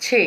6।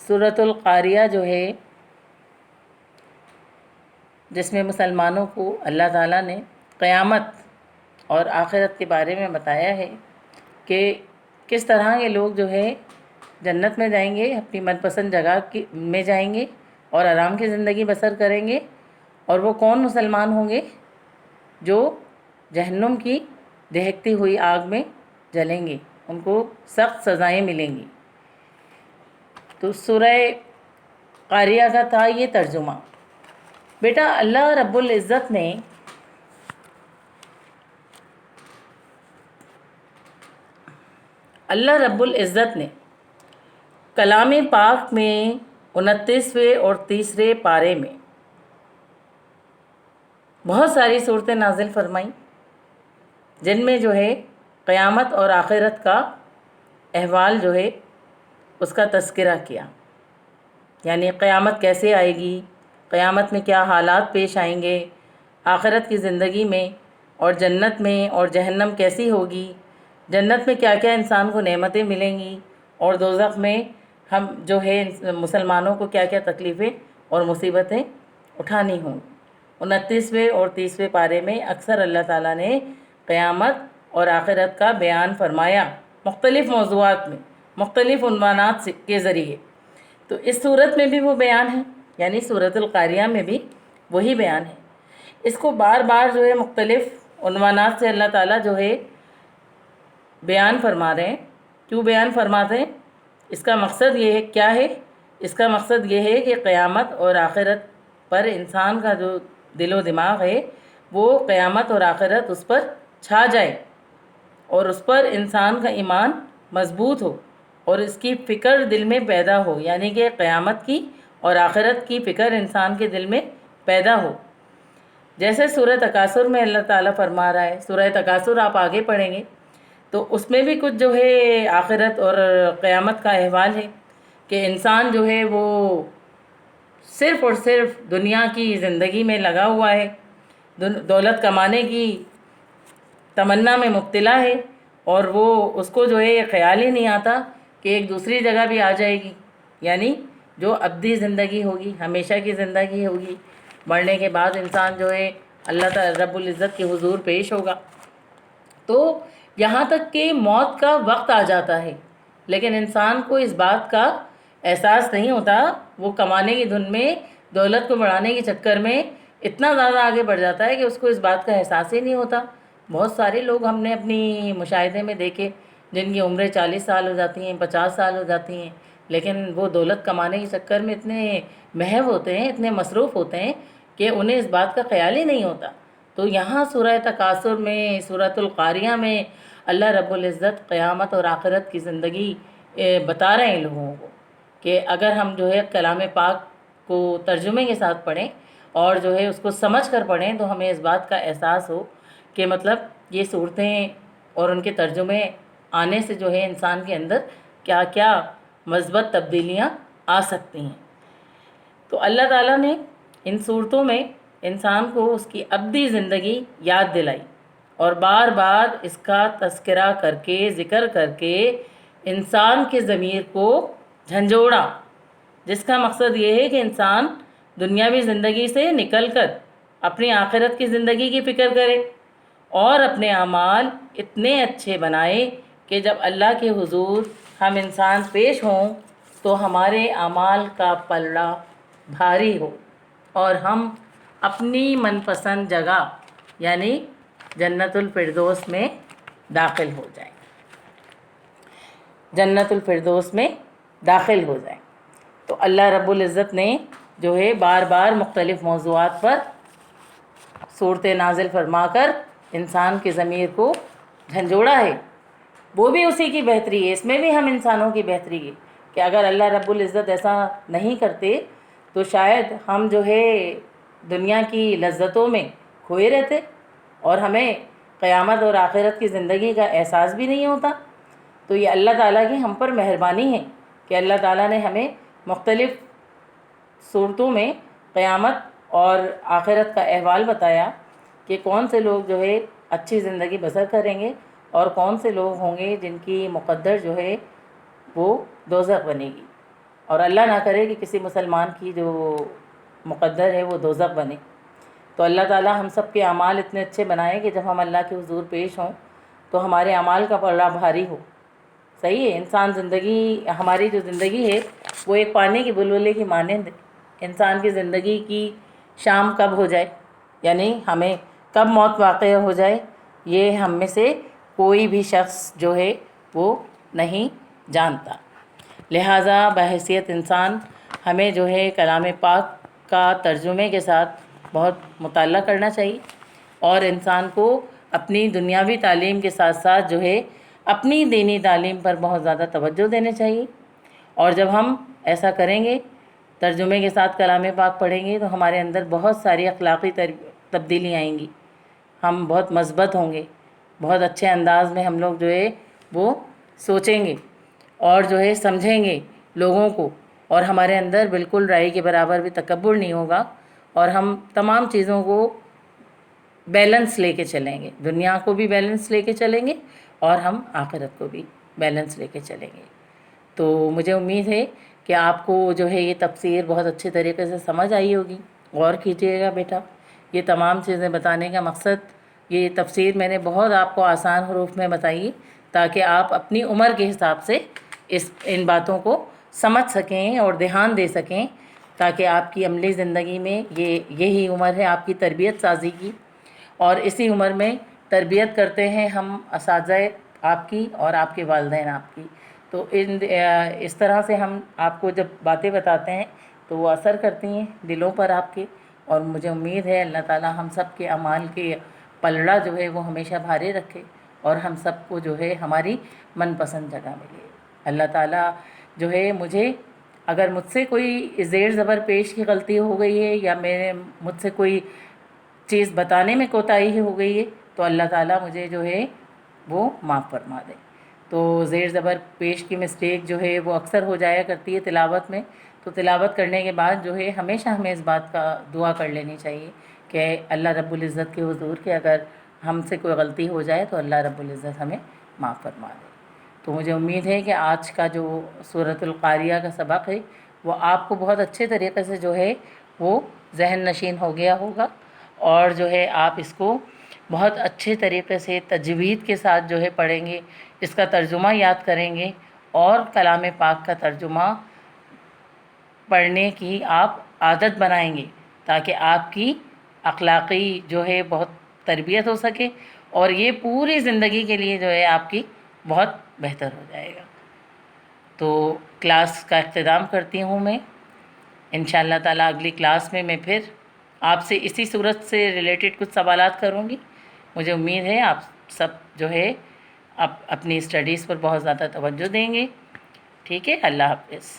سورۃ القاریہ جو ہے، جس میں مسلمانوں کو اللہ تعالیٰ نے قیامت اور آخرت کے بارے میں بتایا ہے کہ کس طرح یہ لوگ جو ہے جنت میں جائیں گے، اپنی من پسند جگہ میں جائیں گے اور آرام کی زندگی بسر کریں گے، اور وہ کون مسلمان ہوں گے جو جہنم کی دہکتی ہوئی آگ میں جلیں گے، ان کو سخت سزائیں ملیں گی۔ تو سورہ قاریہ کا تھا یہ ترجمہ۔ بیٹا اللہ رب العزت نے کلام پاک میں 29ویں اور 30ویں پارے میں بہت ساری صورتیں نازل فرمائیں، جن میں جو ہے قیامت اور آخرت کا احوال جو ہے اس کا تذکرہ کیا، یعنی قیامت کیسے آئے گی، قیامت میں کیا حالات پیش آئیں گے، آخرت کی زندگی میں اور جنت میں اور جہنم کیسی ہوگی، جنت میں کیا کیا انسان کو نعمتیں ملیں گی، اور دوزخ میں ہم جو ہے مسلمانوں کو کیا کیا تکلیفیں اور مصیبتیں اٹھانی ہوں۔ 29ویں اور 30ویں پارے میں اکثر اللہ تعالیٰ نے قیامت اور آخرت کا بیان فرمایا، مختلف موضوعات میں، مختلف عنوانات کے ذریعے۔ تو اس صورت میں بھی وہ بیان ہے، یعنی سورۃ القاریہ میں بھی وہی بیان ہے۔ اس کو بار بار جو ہے مختلف عنوانات سے اللہ تعالیٰ جو ہے بیان فرما رہے ہیں۔ کیوں بیان فرماتے ہیں؟ اس کا مقصد یہ ہے، کیا ہے؟ اس کا مقصد یہ ہے کہ قیامت اور آخرت پر انسان کا جو دل و دماغ ہے وہ قیامت اور آخرت اس پر چھا جائے، اور اس پر انسان کا ایمان مضبوط ہو، اور اس کی فکر دل میں پیدا ہو، یعنی کہ قیامت کی اور آخرت کی فکر انسان کے دل میں پیدا ہو۔ جیسے سورہ تکاثر میں اللہ تعالیٰ فرما رہا ہے، سورہ تکاثر آپ آگے پڑھیں گے تو اس میں بھی کچھ جو ہے آخرت اور قیامت کا احوال ہے کہ انسان جو ہے وہ صرف اور صرف دنیا کی زندگی میں لگا ہوا ہے، دولت کمانے کی تمنا میں مبتلا ہے، اور وہ اس کو جو ہے یہ خیال ہی نہیں آتا کہ ایک دوسری جگہ بھی آ جائے گی، یعنی جو ابدی زندگی ہوگی، ہمیشہ کی زندگی ہوگی، مرنے کے بعد انسان جو ہے اللہ تعالی رب العزت کے حضور پیش ہوگا۔ تو یہاں تک کہ موت کا وقت آ جاتا ہے، لیکن انسان کو اس بات کا احساس نہیں ہوتا، وہ کمانے کی دھن میں، دولت کو بڑھانے کے چکر میں اتنا زیادہ آگے بڑھ جاتا ہے کہ اس کو اس بات کا احساس ہی نہیں ہوتا۔ بہت سارے لوگ ہم نے اپنی مشاہدے میں دیکھے جن کی عمریں 40 سال ہو جاتی ہیں، 50 سال ہو جاتی ہیں، لیکن وہ دولت کمانے کے چکر میں اتنے محو ہوتے ہیں، اتنے مصروف ہوتے ہیں کہ انہیں اس بات کا خیال ہی نہیں ہوتا۔ تو یہاں سورہ تکاثر میں، سورۃ القاریہ میں اللہ رب العزت قیامت اور آخرت کی زندگی بتا رہے ہیں لوگوں کو کہ اگر ہم جو ہے کلام پاک کو ترجمے کے ساتھ پڑھیں اور جو ہے اس کو سمجھ کر پڑھیں تو ہمیں اس بات کا احساس ہو کہ مطلب یہ صورتیں اور ان کے ترجمے آنے سے جو ہے انسان کے اندر کیا کیا مثبت تبدیلیاں آ سکتی ہیں۔ تو اللہ تعالیٰ نے ان صورتوں میں انسان کو اس کی ابدی زندگی یاد دلائی، اور بار بار اس کا تذکرہ کر کے، ذکر کر کے انسان کے ضمیر کو جھنجھوڑا، جس کا مقصد یہ ہے کہ انسان دنیاوی زندگی سے نکل کر اپنی آخرت کی زندگی کی فکر کرے، اور اپنے اعمال اتنے اچھے بنائے کہ جب اللہ کے حضور ہم انسان پیش ہوں تو ہمارے اعمال کا پلڑا بھاری ہو، اور ہم اپنی من پسند جگہ یعنی جنت الفردوس میں داخل ہو جائیں، جنت الفردوس میں داخل ہو جائیں۔ تو اللہ رب العزت نے جو ہے بار بار مختلف موضوعات پر صورتیں نازل فرما کر انسان کے ضمیر کو جھنجھوڑا ہے۔ وہ بھی اسی کی بہتری ہے، اس میں بھی ہم انسانوں کی بہتری ہے کہ اگر اللہ رب العزت ایسا نہیں کرتے تو شاید ہم جو ہے دنیا کی لذتوں میں کھوئے رہتے، اور ہمیں قیامت اور آخرت کی زندگی کا احساس بھی نہیں ہوتا۔ تو یہ اللہ تعالیٰ کی ہم پر مہربانی ہے کہ اللہ تعالیٰ نے ہمیں مختلف صورتوں میں قیامت اور آخرت کا احوال بتایا کہ کون سے لوگ جو ہے اچھی زندگی بسر کریں گے اور کون سے لوگ ہوں گے جن کی مقدر جو ہے وہ دوزخ بنے گی، اور اللہ نہ کرے کہ کسی مسلمان کی جو مقدر ہے وہ دوزخ بنے۔ تو اللہ تعالیٰ ہم سب کے اعمال اتنے اچھے بنائے کہ جب ہم اللہ کے حضور پیش ہوں تو ہمارے اعمال کا پلڑا بھاری ہو۔ صحیح ہے، انسان زندگی، ہماری جو زندگی ہے وہ ایک پانی کے بلبلے کی مانند ہے۔ انسان کی زندگی کی شام کب ہو جائے، یعنی ہمیں کب موت واقع ہو جائے، یہ ہم میں سے کوئی بھی شخص جو ہے وہ نہیں جانتا۔ لہٰذا بحیثیت انسان ہمیں جو ہے کلام پاک کا ترجمے کے ساتھ بہت مطالعہ کرنا چاہیے، اور انسان کو اپنی دنیاوی تعلیم کے ساتھ ساتھ جو ہے اپنی دینی تعلیم پر بہت زیادہ توجہ دینے چاہیے۔ اور جب ہم ایسا کریں گے، ترجمے کے ساتھ کلام پاک پڑھیں گے، تو ہمارے اندر بہت ساری اخلاقی تبدیلی آئیں گی، ہم بہت مثبت ہوں گے، بہت اچھے انداز میں ہم لوگ جو ہے وہ سوچیں گے اور جو ہے سمجھیں گے لوگوں کو، اور ہمارے اندر بالکل رائی کے برابر بھی تکبر نہیں ہوگا، اور ہم تمام چیزوں کو بیلنس لے کے چلیں گے، دنیا کو بھی بیلنس لے کے چلیں گے اور ہم آخرت کو بھی بیلنس لے کے چلیں گے۔ تو مجھے امید ہے کہ آپ کو جو ہے یہ تفسیر بہت اچھے طریقے سے سمجھ آئی ہوگی۔ غور کیجیے گا بیٹا، یہ تمام چیزیں بتانے کا مقصد، یہ تفسیر میں نے بہت آپ کو آسان حروف میں بتائی تاکہ آپ اپنی عمر کے حساب سے ان باتوں کو سمجھ سکیں اور دھیان دے سکیں، تاکہ آپ کی عملی زندگی میں یہی عمر ہے آپ کی تربیت سازی کی، اور اسی عمر میں تربیت کرتے ہیں ہم اساتذہ آپ کی اور آپ کے والدین آپ کی۔ تو اس طرح سے ہم آپ کو جب باتیں بتاتے ہیں تو وہ اثر کرتی ہیں دلوں پر آپ کے، اور مجھے امید ہے اللہ تعالیٰ ہم سب کے اعمال کے پلڑا جو ہے وہ ہمیشہ بھارے رکھے، اور ہم سب کو جو ہے ہماری من پسند جگہ ملے۔ اللہ تعالیٰ جو ہے اگر مجھ سے کوئی زیر زبر پیش کی غلطی ہو گئی ہے، یا مجھ سے کوئی چیز بتانے میں کوتاہی ہو گئی ہے، تو اللہ تعالیٰ مجھے جو ہے وہ معاف فرما دے۔ تو زیر زبر پیش کی مسٹیک جو ہے وہ اکثر ہو جایا کرتی ہے تلاوت میں، تو تلاوت کرنے کے بعد جو ہے ہمیشہ ہمیں اس بات کا دعا کر لینی چاہیے کہ اللہ رب العزت کے حضور کہ اگر ہم سے کوئی غلطی ہو جائے تو اللہ رب العزت ہمیں معاف فرما دے۔ تو مجھے امید ہے کہ آج کا جو سورۃ القاریہ کا سبق ہے وہ آپ کو بہت اچھے طریقے سے جو ہے وہ ذہن نشین ہو گیا ہوگا، اور جو ہے آپ اس کو بہت اچھے طریقے سے تجوید کے ساتھ جو ہے پڑھیں گے، اس کا ترجمہ یاد کریں گے، اور کلام پاک کا ترجمہ پڑھنے کی آپ عادت بنائیں گے، تاکہ آپ کی اخلاقی جو ہے بہت تربیت ہو سکے، اور یہ پوری زندگی کے لیے جو ہے آپ کی بہت بہتر ہو جائے گا۔ تو کلاس کا اختتام کرتی ہوں میں، انشاءاللہ تعالیٰ اگلی کلاس میں پھر آپ سے اسی صورت سے ریلیٹڈ کچھ سوالات کروں گی۔ مجھے امید ہے آپ سب جو ہے اپنی اسٹڈیز پر بہت زیادہ توجہ دیں گے۔ ٹھیک ہے، اللہ حافظ۔